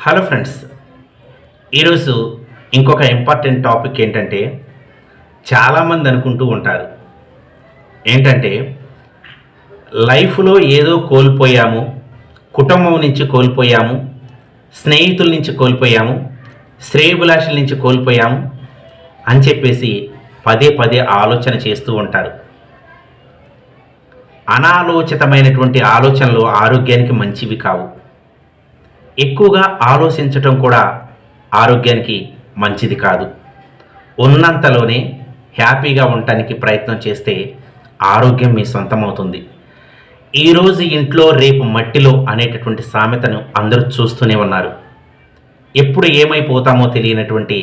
Hello friends, ఈరోజు ఇంకొక important topic ఏంటంటే చాలామంది అనుకుంటూ ఉంటారు ఏంటంటే లైఫ్లో ఏదో కోల్పోయాము, కుటుంబం నుంచి కోల్పోయాము, స్నేహితుల నుంచి కోల్పోయాము, శ్రేయోభిలాషుల నుంచి కోల్పోయాము అని చెప్పేసి పదే పదే ఆలోచన చేస్తూ ఉంటారు. అనాలోచితమైనటువంటి ఆలోచనలు ఆరోగ్యానికి మంచివి కావు. ఎక్కువగా ఆలోచించటం కూడా ఆరోగ్యానికి మంచిది కాదు. ఉన్నంతలోనే హ్యాపీగా ఉండటానికి ప్రయత్నం చేస్తే ఆరోగ్యం మీ సొంతమవుతుంది. ఈరోజు ఇంట్లో రేపు మట్టిలో అనేటటువంటి సామెతను అందరూ చూస్తూనే ఉన్నారు. ఎప్పుడు ఏమైపోతామో తెలియనటువంటి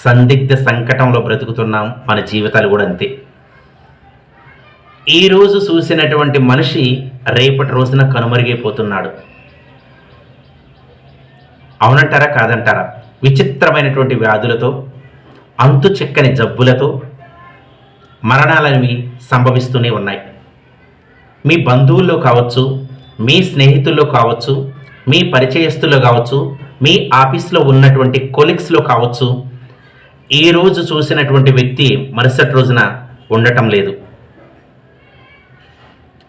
సందిగ్ధ సంకటంలో బ్రతుకుతున్నాం. మన జీవితాలు కూడా అంతే. ఈరోజు చూసినటువంటి మనిషి రేపటి రోజున కనుమరుగైపోతున్నాడు. అవునంటారా కాదంటారా? విచిత్రమైనటువంటి వ్యాధులతో, అంతు చిక్కని జబ్బులతో మరణాలనేవి సంభవిస్తూనే ఉన్నాయి. మీ బంధువుల్లో కావచ్చు, మీ స్నేహితుల్లో కావచ్చు, మీ పరిచయస్తుల్లో కావచ్చు, మీ ఆఫీస్లో ఉన్నటువంటి కొలీగ్స్లో కావచ్చు, ఈరోజు చూసినటువంటి వ్యక్తి మరుసటి రోజున ఉండటం లేదు.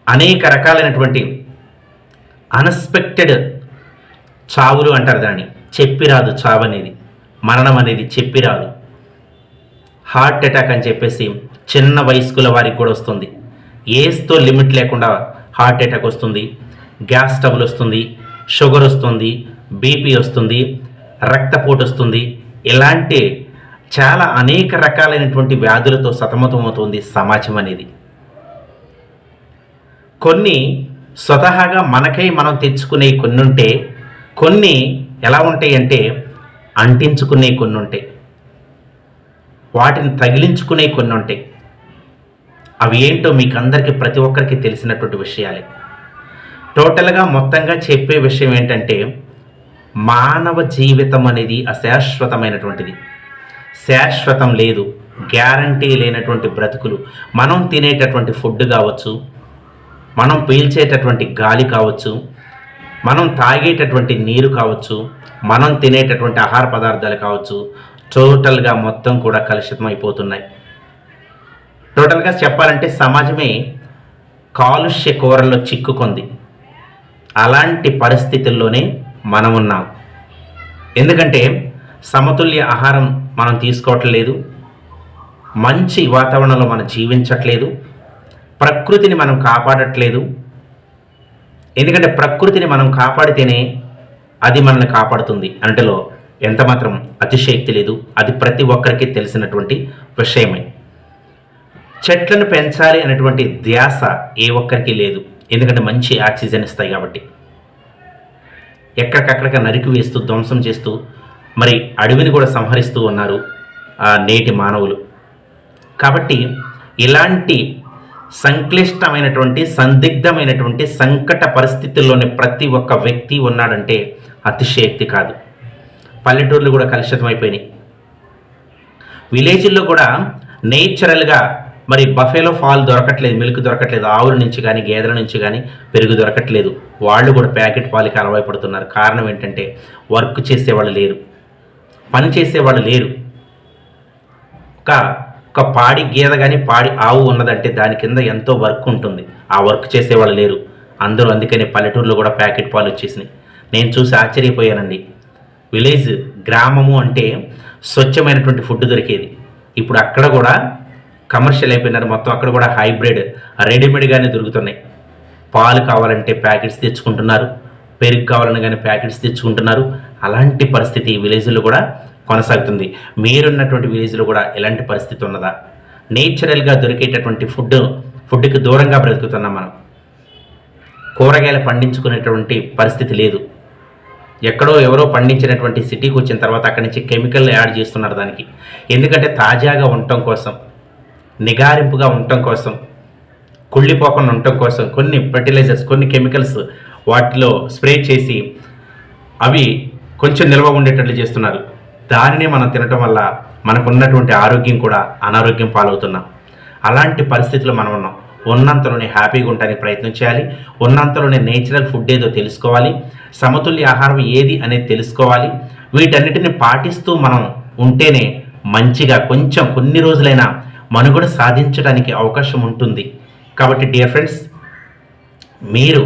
అనేక రకాలైనటువంటి అన్ఎక్స్పెక్టెడ్ చావులు అంటారు. దాన్ని చెప్పిరాదు. చావు అనేది, మరణం అనేది చెప్పిరాదు. హార్ట్ అటాక్ అని చెప్పేసి చిన్న వయస్కుల వారికి కూడా వస్తుంది. ఏజ్తో లిమిట్ లేకుండా హార్ట్ అటాక్ వస్తుంది, గ్యాస్ ట్రబుల్ వస్తుంది, షుగర్ వస్తుంది, బీపీ వస్తుంది, రక్తపోటు వస్తుంది. ఇలాంటి చాలా అనేక రకాలైనటువంటి వ్యాధులతో సతమతమవుతుంది సమాజం అనేది. కొన్ని స్వతహాగా మనకై మనం తెచ్చుకునే కొన్ని ఉంటే, కొన్ని ఎలా ఉంటాయి అంటే అంటించుకునే కొన్ని ఉంటాయి, వాటిని తగిలించుకునే కొన్ని ఉంటాయి. అవి ఏంటో మీకు అందరికీ ప్రతి ఒక్కరికి తెలిసినటువంటి విషయాలే. టోటల్గా మొత్తంగా చెప్పే విషయం ఏంటంటే మానవ జీవితం అనేది అశాశ్వతమైనటువంటిది. శాశ్వతం లేదు, గ్యారంటీ లేనటువంటి బ్రతుకులు. మనం తినేటటువంటి ఫుడ్ కావచ్చు, మనం పీల్చేటటువంటి గాలి కావచ్చు, మనం తాగేటటువంటి నీరు కావచ్చు, మనం తినేటటువంటి ఆహార పదార్థాలు కావచ్చు, టోటల్గా మొత్తం కూడా కలుషితం అయిపోతున్నాయి. టోటల్గా చెప్పాలంటే సమాజమే కాలుష్య కూరల్లో చిక్కుకుంది. అలాంటి పరిస్థితుల్లోనే మనం ఉన్నాం. ఎందుకంటే సమతుల్య ఆహారం మనం తీసుకోవట్లేదు, మంచి వాతావరణంలో మనం జీవించట్లేదు, ప్రకృతిని మనం కాపాడట్లేదు. ఎందుకంటే ప్రకృతిని మనం కాపాడితేనే అది మనల్ని కాపాడుతుంది అంటలో ఎంత మాత్రం అతిశయోక్తి లేదు. అది ప్రతి ఒక్కరికి తెలిసినటువంటి విషయమే. చెట్లను పెంచాలి అనేటువంటి ధ్యాస ఏ ఒక్కరికి లేదు. ఎందుకంటే మంచి ఆక్సిజన్ ఇస్తాయి కాబట్టి. ఎక్కడికక్కడికి నరికి వేస్తూ, ధ్వంసం చేస్తూ, మరి అడవిని కూడా సంహరిస్తూ ఉన్నారు నేటి మానవులు. కాబట్టి ఇలాంటి సంక్లిష్టమైనటువంటి, సందిగ్ధమైనటువంటి సంకట పరిస్థితుల్లోనే ప్రతి ఒక్క వ్యక్తి ఉన్నాడంటే అతిశయోక్తి కాదు. పల్లెటూర్లు కూడా కలుషితమైపోయినాయి. విలేజ్ల్లో కూడా నేచురల్గా మరి బఫేలో పాలు దొరకట్లేదు, మిల్క్ దొరకట్లేదు, ఆవుల నుంచి కానీ గేదెల నుంచి కానీ పెరుగు దొరకట్లేదు. వాళ్ళు కూడా ప్యాకెట్ పాలకి అలవాటుపడుతున్నారు. కారణం ఏంటంటే వర్క్ చేసేవాళ్ళు లేరు, పని చేసేవాళ్ళు లేరు. ఒక పాడి గేదె కానీ పాడి ఆవు ఉన్నదంటే దాని కింద ఎంతో వర్క్ ఉంటుంది. ఆ వర్క్ చేసేవాళ్ళు లేరు అందరూ. అందుకని పల్లెటూరులో కూడా ప్యాకెట్ పాలు వచ్చేసినాయి. నేను చూసి ఆశ్చర్యపోయానండి. విలేజ్, గ్రామము అంటే స్వచ్ఛమైనటువంటి ఫుడ్ దొరికేది. ఇప్పుడు అక్కడ కూడా కమర్షియల్ అయిపోయినారు మొత్తం. అక్కడ కూడా హైబ్రిడ్, రెడీమేడ్గానే దొరుకుతున్నాయి. పాలు కావాలంటే ప్యాకెట్స్ తెచ్చుకుంటున్నారు, పెరుగు కావాలని కానీ ప్యాకెట్స్ తెచ్చుకుంటున్నారు. అలాంటి పరిస్థితి విలేజ్లో కూడా కొనసాగుతుంది. మీరున్నటువంటి విలేజ్లో కూడా ఎలాంటి పరిస్థితి ఉన్నదా? నేచురల్గా దొరికేటటువంటి ఫుడ్కి దూరంగా బ్రతుకుతున్నాం మనం. కూరగాయలు పండించుకునేటువంటి పరిస్థితి లేదు. ఎక్కడో ఎవరో పండించినటువంటి సిటీకి వచ్చిన తర్వాత అక్కడి నుంచి కెమికల్ యాడ్ చేస్తున్నారు దానికి. ఎందుకంటే తాజాగా ఉండటం కోసం, నిగారింపుగా ఉండటం కోసం, కుళ్ళిపోకుండా ఉండటం కోసం కొన్ని ఫర్టిలైజర్స్, కొన్ని కెమికల్స్ వాటిలో స్ప్రే చేసి అవి కొంచెం నిల్వ ఉండేటట్లు చేస్తున్నారు. దానినే మనం తినటం వల్ల మనకున్నటువంటి ఆరోగ్యం కూడా అనారోగ్యం పాలవుతున్నాం. అలాంటి పరిస్థితుల్లో మనం ఉన్నాం. ఉన్నంతలోనే హ్యాపీగా ఉండడానికి ప్రయత్నం చేయాలి. ఉన్నంతలోనే నేచురల్ ఫుడ్ ఏదో తెలుసుకోవాలి. సమతుల్య ఆహారం ఏది అనేది తెలుసుకోవాలి. వీటన్నిటిని పాటిస్తూ మనం ఉంటేనే మంచిగా కొంచెం కొన్ని రోజులైనా మనుగడ సాధించడానికి అవకాశం ఉంటుంది. కాబట్టి డియర్ ఫ్రెండ్స్, మీరు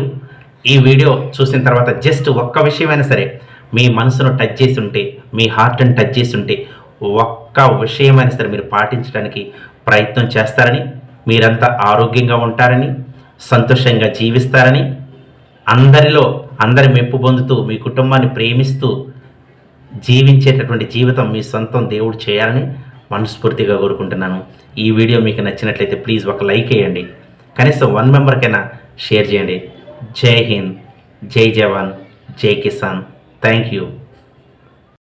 ఈ వీడియో చూసిన తర్వాత జస్ట్ ఒక్క విషయమైనా సరే మీ మనసును టచ్ చేసి ఉంటే, మీ హార్ట్ని టచ్ చేసి ఉంటే, ఒక్క విషయమైనా సరే మీరు పాటించడానికి ప్రయత్నం చేస్తారని, మీరంతా ఆరోగ్యంగా ఉంటారని, సంతోషంగా జీవిస్తారని, అందరి మెప్పు పొందుతూ మీ కుటుంబాన్ని ప్రేమిస్తూ జీవించేటటువంటి జీవితం మీ సొంతం దేవుడు చేయాలని మనస్ఫూర్తిగా కోరుకుంటున్నాను. ఈ వీడియో మీకు నచ్చినట్లయితే ప్లీజ్ ఒక లైక్ వేయండి. కనీసం 1 మెంబర్కైనా షేర్ చేయండి. జై హింద్, జై జవాన్, జై కిసాన్. Thank you.